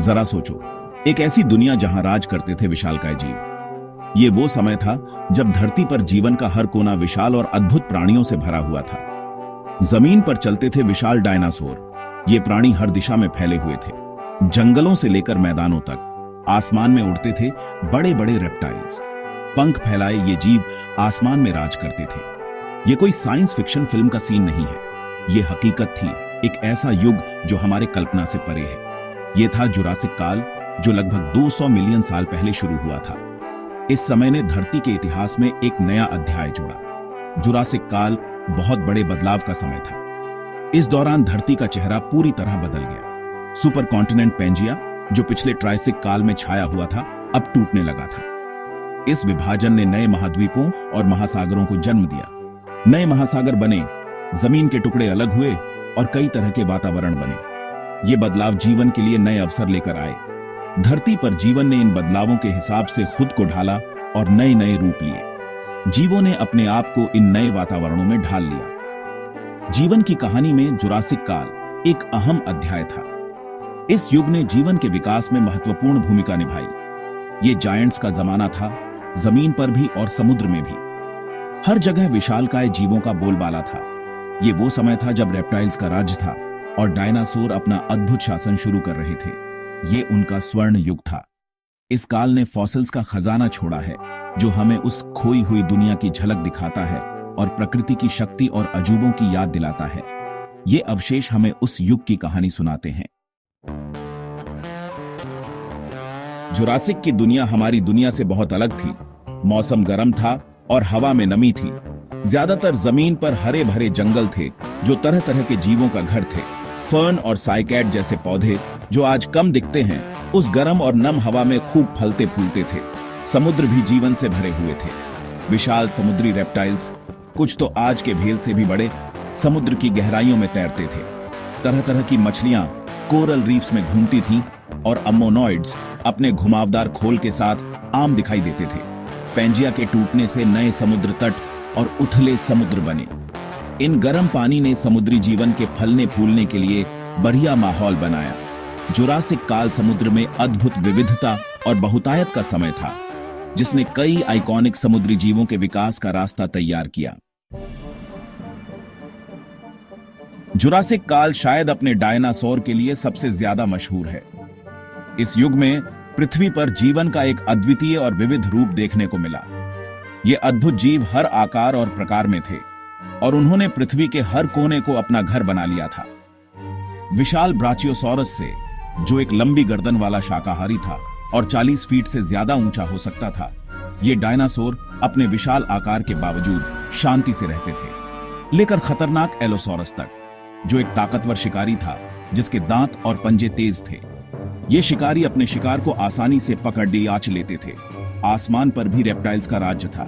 जरा सोचो, एक ऐसी दुनिया जहां राज करते थे विशालकाय जीव। ये वो समय था जब धरती पर जीवन का हर कोना विशाल और अद्भुत प्राणियों से भरा हुआ था। जमीन पर चलते थे विशाल डायनासोर। ये प्राणी हर दिशा में फैले हुए थे, जंगलों से लेकर मैदानों तक। आसमान में उड़ते थे बड़े बड़े रेप्टाइल्स। पंख फैलाए ये जीव आसमान में राज करते थे। ये कोई साइंस फिक्शन फिल्म का सीन नहीं है, ये हकीकत थी। एक ऐसा युग जो हमारे कल्पना से परे है। ये था जुरासिक काल, जो लगभग 200 मिलियन साल पहले शुरू हुआ था। इस समय ने धरती के इतिहास में एक नया अध्याय जोड़ा। जुरासिक काल बहुत बड़े बदलाव का समय था। इस दौरान धरती का चेहरा पूरी तरह बदल गया। सुपर कॉन्टिनेंट पैंजिया, जो पिछले ट्राइसिक काल में छाया हुआ था, अब टूटने लगा था। इस विभाजन ने नए महाद्वीपों और महासागरों को जन्म दिया। नए महासागर बने, जमीन के टुकड़े अलग हुए और कई तरह के वातावरण बने। ये बदलाव जीवन के लिए नए अवसर लेकर आए। धरती पर जीवन ने इन बदलावों के हिसाब से खुद को ढाला और नए नए रूप लिए। जीवों ने अपने आप को इन नए वातावरणों में ढाल लिया। जीवन की कहानी में जुरासिक काल एक अहम अध्याय था। इस युग ने जीवन के विकास में महत्वपूर्ण भूमिका निभाई। ये जायंट्स का जमाना था, जमीन पर भी और समुद्र में भी। हर जगह विशालकाय जीवों का बोलबाला था। ये वो समय था जब रेप्टाइल्स का राज था और डायनासोर अपना अद्भुत शासन शुरू कर रहे थे। ये उनका स्वर्ण युग था। इस काल ने फॉसिल्स का खजाना छोड़ा है, जो हमें उस खोई हुई दुनिया की झलक दिखाता है और प्रकृति की शक्ति और अजूबों की याद दिलाता है। ये अवशेष हमें उस युग की कहानी सुनाते हैं। जुरासिक की दुनिया हमारी दुनिया से बहुत अलग थी। मौसम गर्म था और हवा में नमी थी। ज्यादातर जमीन पर हरे भरे जंगल थे, जो तरह तरह के जीवों का घर थे। फर्न और साइकैड जैसे पौधे, जो आज कम दिखते हैं, उस गर्म और नम हवा में खूब फलते फूलते थे। समुद्र भी जीवन से भरे हुए थे। विशाल समुद्री रेप्टाइल्स, कुछ तो आज के भेल से भी बड़े, समुद्र की गहराइयों में तैरते थे। तरह तरह की मछलियां कोरल रीफ्स में घूमती थीं और अम्मोनॉइड्स अपने घुमावदार खोल के साथ आम दिखाई देते थे। पैंजिया के टूटने से नए समुद्र तट और उथले समुद्र बने। इन गर्म पानी ने समुद्री जीवन के फलने फूलने के लिए बढ़िया माहौल बनाया। जुरासिक काल समुद्र में अद्भुत विविधता और बहुतायत का समय था, जिसने कई आइकॉनिक समुद्री जीवों के विकास का रास्ता तैयार किया। जुरासिक काल शायद अपने डायनासोर के लिए सबसे ज्यादा मशहूर है। इस युग में पृथ्वी पर जीवन का एक अद्वितीय और विविध रूप देखने को मिला। ये अद्भुत जीव हर आकार और प्रकार में थे और उन्होंने पृथ्वी के हर कोने को अपना घर बना लिया था। विशाल ब्राचियोसॉरस से, जो एक लंबी गर्दन वाला शाकाहारी था और 40 फीट से ज्यादा ऊंचा हो सकता था, ये डायनासोर अपने विशाल आकार के बावजूद शांति से रहते थे। लेकर खतरनाक एलोसॉरस तक, जो एक ताकतवर शिकारी था जिसके दांत और पंजे तेज थे। ये शिकारी अपने शिकार को आसानी से पकड़ आंच लेते थे। आसमान पर भी रेप्टाइल्स का राज्य था।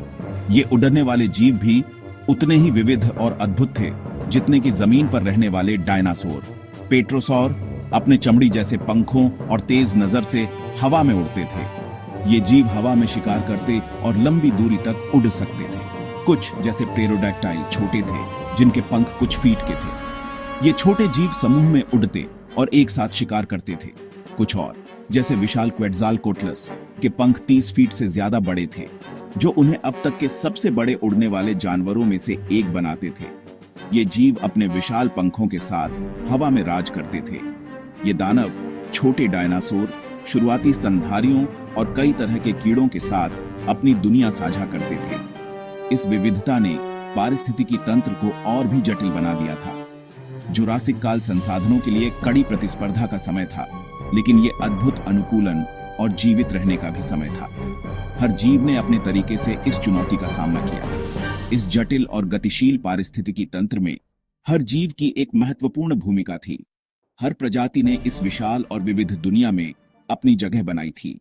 ये उड़ने वाले जीव भी उतने ही विविध और अद्भुत थे जितने कि जमीन पर रहने वाले डायनासोर। पेट्रोसॉर अपने चमड़ी जैसे पंखों और तेज नजर से हवा में उड़ते थे। ये जीव हवा में शिकार करते और लंबी दूरी तक उड़ सकते थे। कुछ जैसे प्टेरोडैक्टाइल छोटे थे, जिनके पंख कुछ फीट के थे। ये छोटे जीव समूह में उड़ते और एक साथ शिकार करते थे। कुछ और जैसे विशाल क्वेट्ज़ालकोट्लस के पंख 30 फीट से ज्यादा बड़े थे, जो उन्हें अब तक के सबसे बड़े उड़ने वाले जानवरों में से एक बनाते थे। ये जीव अपने विशाल पंखों के साथ हवा में राज करते थे। ये दानव छोटे डायनासोर, शुरुआती स्तनधारियों और कई तरह के कीड़ों के साथ अपनी दुनिया साझा करते थे। इस विविधता ने पारिस्थितिकी तंत्र को और भी जटिल बना दिया था। जुरासिक काल संसाधनों के लिए कड़ी प्रतिस्पर्धा का समय था, लेकिन ये अद्भुत अनुकूलन और जीवित रहने का भी समय था। हर जीव ने अपने तरीके से इस चुनौती का सामना किया। इस जटिल और गतिशील पारिस्थितिकी तंत्र में हर जीव की एक महत्वपूर्ण भूमिका थी। हर प्रजाति ने इस विशाल और विविध दुनिया में अपनी जगह बनाई थी।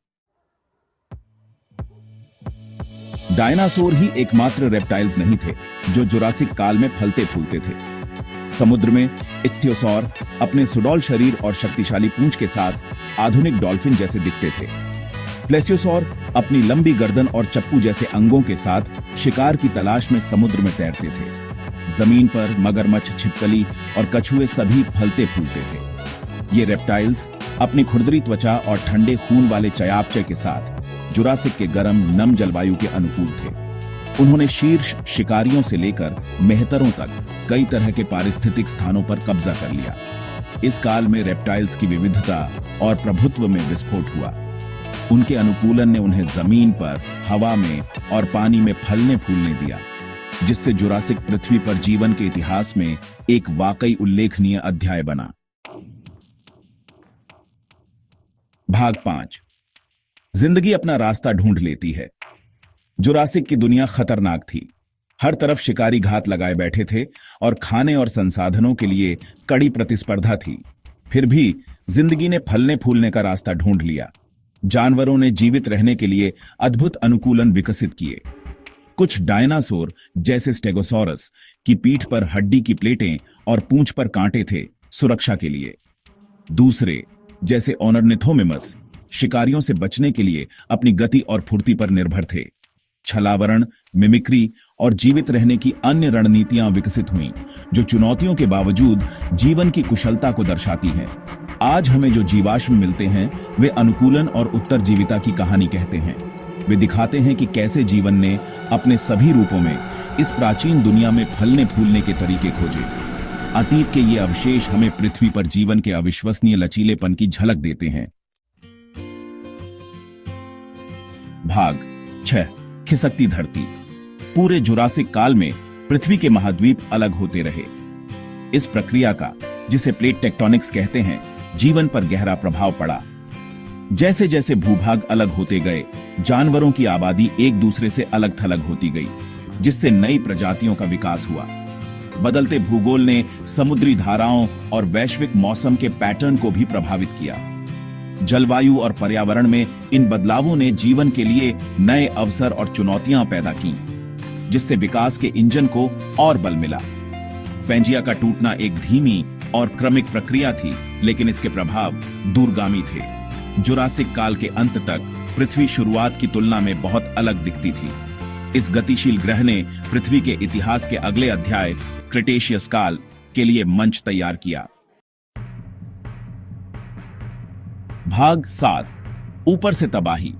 डायनासोर ही एकमात्र रेप्टाइल्स नहीं थे जो जुरासिक काल में फलते फूलते थे। समुद्र में इक्थियोसॉर अपने सुडौल शरीर और शक्तिशाली पूंछ के साथ आधुनिक डॉल्फिन जैसे दिखते थे। प्लेसियोसॉर अपनी लंबी गर्दन और चप्पू जैसे अंगों के साथ शिकार की तलाश में समुद्र में तैरते थे। जमीन पर मगरमच्छ, छिपकली और कछुए सभी फलते फूलते थे। ये रेप्टाइल्स अपनी खुरदरी त्वचा और ठंडे खून वाले चयापचय के साथ जुरासिक के गर्म नम जलवायु के अनुकूल थे। उन्होंने शीर्ष शिकारियों से लेकर मेहतरों तक कई तरह के पारिस्थितिक स्थानों पर कब्जा कर लिया। इस काल में रेप्टाइल्स की विविधता और प्रभुत्व में विस्फोट हुआ। उनके अनुकूलन ने उन्हें जमीन पर, हवा में और पानी में फलने फूलने दिया, जिससे जुरासिक पृथ्वी पर जीवन के इतिहास में एक वाकई उल्लेखनीय अध्याय बना। भाग 5। जिंदगी अपना रास्ता ढूंढ लेती है। जुरासिक की दुनिया खतरनाक थी। हर तरफ शिकारी घात लगाए बैठे थे और खाने और संसाधनों के लिए कड़ी प्रतिस्पर्धा थी। फिर भी जिंदगी ने फलने फूलने का रास्ता ढूंढ लिया। जानवरों ने जीवित रहने के लिए अद्भुत अनुकूलन विकसित किए। कुछ डायनासोर जैसे स्टेगोसॉरस की पीठ पर हड्डी की प्लेटें और पूंछ पर कांटे थे सुरक्षा के लिए। दूसरे जैसे ऑर्निथोमिमस शिकारियों से बचने के लिए अपनी गति और फुर्ती पर निर्भर थे। छलावरण, मिमिक्री और जीवित रहने की अन्य रणनीतियां विकसित हुईं, जो चुनौतियों के बावजूद जीवन की कुशलता को दर्शाती हैं। आज हमें जो जीवाश्म मिलते हैं वे अनुकूलन और उत्तरजीविता की कहानी कहते हैं। वे दिखाते हैं कि कैसे जीवन ने अपने सभी रूपों में इस प्राचीन दुनिया में फलने फूलने के तरीके खोजे। अतीत के ये अवशेष हमें पृथ्वी पर जीवन के अविश्वसनीय लचीलेपन की झलक देते हैं। भाग 6। खिसकती धरती। पूरे जुरासिक काल में पृथ्वी के महाद्वीप अलग होते रहे। इस प्रक्रिया का, जिसे प्लेट टेक्टोनिक्स कहते हैं, जीवन पर गहरा प्रभाव पड़ा। जैसे जैसे भूभाग अलग होते गए, जानवरों की आबादी एक दूसरे से अलग थलग होती गई, जिससे नई प्रजातियों का विकास हुआ। बदलते भूगोल ने समुद्री धाराओं और वैश्विक मौसम के पैटर्न को भी प्रभावित किया। जलवायु और पर्यावरण में इन बदलावों ने जीवन के लिए नए अवसर और चुनौतियां पैदा की, जिससे विकास के इंजन को और बल मिला। पैंजिया का टूटना एक धीमी और क्रमिक प्रक्रिया थी, लेकिन इसके प्रभाव दूरगामी थे। जुरासिक काल के अंत तक पृथ्वी शुरुआत की तुलना में बहुत अलग दिखती थी। इस गतिशील ग्रह ने पृथ्वी के इतिहास के अगले अध्याय क्रिटेशियस काल के लिए मंच तैयार किया। भाग 7। ऊपर से तबाही।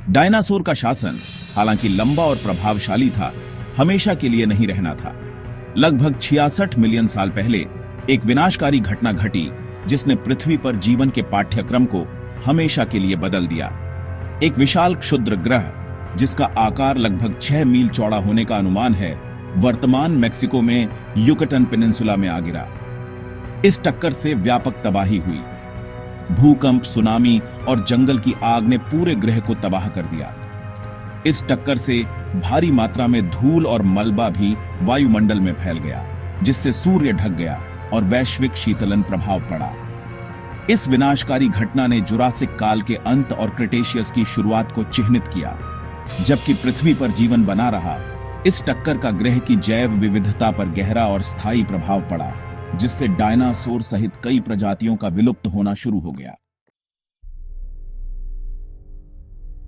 डायनासोर का शासन, हालांकि लंबा और प्रभावशाली था, हमेशा के लिए नहीं रहना था। लगभग 66 मिलियन साल पहले एक विनाशकारी घटना घटी, जिसने पृथ्वी पर जीवन के पाठ्यक्रम को हमेशा के लिए बदल दिया। एक विशाल क्षुद्र ग्रह, जिसका आकार लगभग 6 मील चौड़ा होने का अनुमान है, वर्तमान मेक्सिको में युकटन पेनिनसुला में आ गिरा। इस टक्कर से व्यापक तबाही हुई। भूकंप, सुनामी और जंगल की आग ने पूरे ग्रह को तबाह कर दिया। इस टक्कर से भारी मात्रा में धूल और मलबा भी वायुमंडल में फैल गया, जिससे सूर्य ढक गया और वैश्विक शीतलन प्रभाव पड़ा। इस विनाशकारी घटना ने जुरासिक काल के अंत और क्रिटेशियस की शुरुआत को चिह्नित किया। जबकि पृथ्वी पर जीवन बना रहा, इस टक्कर का ग्रह की जैव विविधता पर गहरा और स्थायी प्रभाव पड़ा, जिससे डायनासोर सहित कई प्रजातियों का विलुप्त होना शुरू हो गया।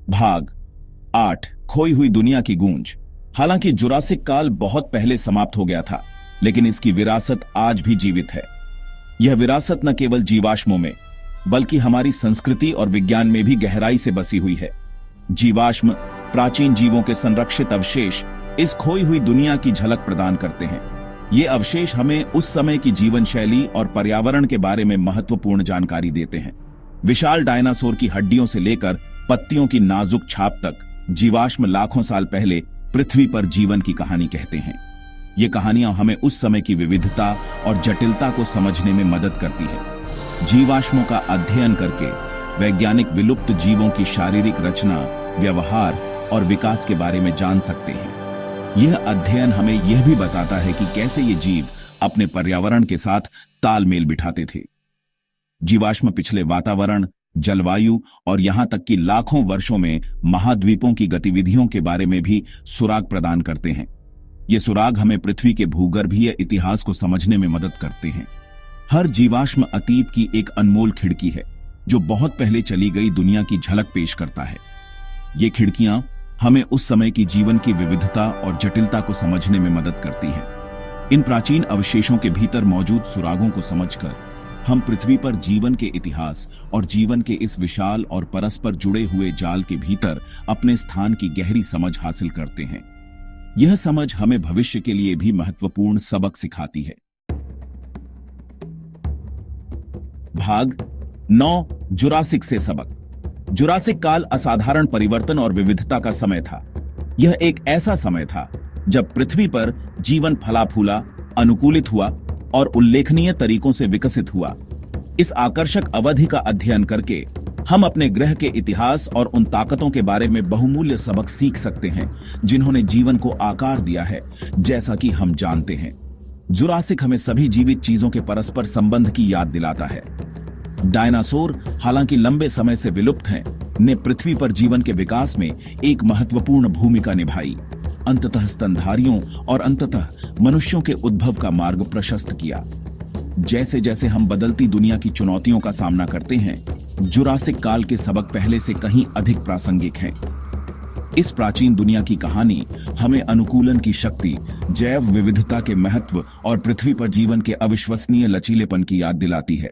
भाग 8। खोई हुई दुनिया की गूंज। हालांकि जुरासिक काल बहुत पहले समाप्त हो गया था, लेकिन इसकी विरासत आज भी जीवित है। यह विरासत न केवल जीवाश्मों में, बल्कि हमारी संस्कृति और विज्ञान में भी गहराई से बसी हुई है। जीवाश्म, प्राचीन जीवों के संरक्षित अवशेष, इस खोई हुई दुनिया की झलक प्रदान करते हैं। ये अवशेष हमें उस समय की जीवन शैली और पर्यावरण के बारे में महत्वपूर्ण जानकारी देते हैं। विशाल डायनासोर की हड्डियों से लेकर पत्तियों की नाजुक छाप तक, जीवाश्म लाखों साल पहले पृथ्वी पर जीवन की कहानी कहते हैं। ये कहानियां हमें उस समय की विविधता और जटिलता को समझने में मदद करती है। जीवाश्मों का अध्ययन करके वैज्ञानिक विलुप्त जीवों की शारीरिक रचना, व्यवहार और विकास के बारे में जान सकते हैं। यह अध्ययन हमें यह भी बताता है कि कैसे ये जीव अपने पर्यावरण के साथ तालमेल बिठाते थे। जीवाश्म पिछले वातावरण, जलवायु और यहां तक कि लाखों वर्षों में महाद्वीपों की गतिविधियों के बारे में भी सुराग प्रदान करते हैं। ये सुराग हमें पृथ्वी के भूगर्भीय इतिहास को समझने में मदद करते हैं। हर जीवाश्म अतीत की एक अनमोल खिड़की है, जो बहुत पहले चली गई दुनिया की झलक पेश करता है। ये खिड़कियां हमें उस समय की जीवन की विविधता और जटिलता को समझने में मदद करती हैं। इन प्राचीन अवशेषों के भीतर मौजूद सुरागों को समझकर हम पृथ्वी पर जीवन के इतिहास और जीवन के इस विशाल और परस्पर जुड़े हुए जाल के भीतर अपने स्थान की गहरी समझ हासिल करते हैं। यह समझ हमें भविष्य के लिए भी महत्वपूर्ण सबक सिखाती है। भाग 9, जुरासिक से सबक। जुरासिक काल असाधारण परिवर्तन और विविधता का समय था। यह एक ऐसा समय था जब पृथ्वी पर जीवन फला फूला, अनुकूलित हुआ और उल्लेखनीय तरीकों से विकसित हुआ। इस आकर्षक अवधि का अध्ययन करके हम अपने ग्रह के इतिहास और उन ताकतों के बारे में बहुमूल्य सबक सीख सकते हैं जिन्होंने जीवन को आकार दिया है जैसा कि हम जानते हैं। जुरासिक हमें सभी जीवित चीजों के परस्पर संबंध की याद दिलाता है। डायनासोर, हालांकि लंबे समय से विलुप्त हैं, ने पृथ्वी पर जीवन के विकास में एक महत्वपूर्ण भूमिका निभाई। अंततः स्तनधारियों और अंततः मनुष्यों के उद्भव का मार्ग प्रशस्त किया। जैसे जैसे हम बदलती दुनिया की चुनौतियों का सामना करते हैं, जुरासिक काल के सबक पहले से कहीं अधिक प्रासंगिक हैं। इस प्राचीन दुनिया की कहानी हमें अनुकूलन की शक्ति, जैव विविधता के महत्व और पृथ्वी पर जीवन के अविश्वसनीय लचीलेपन की याद दिलाती है।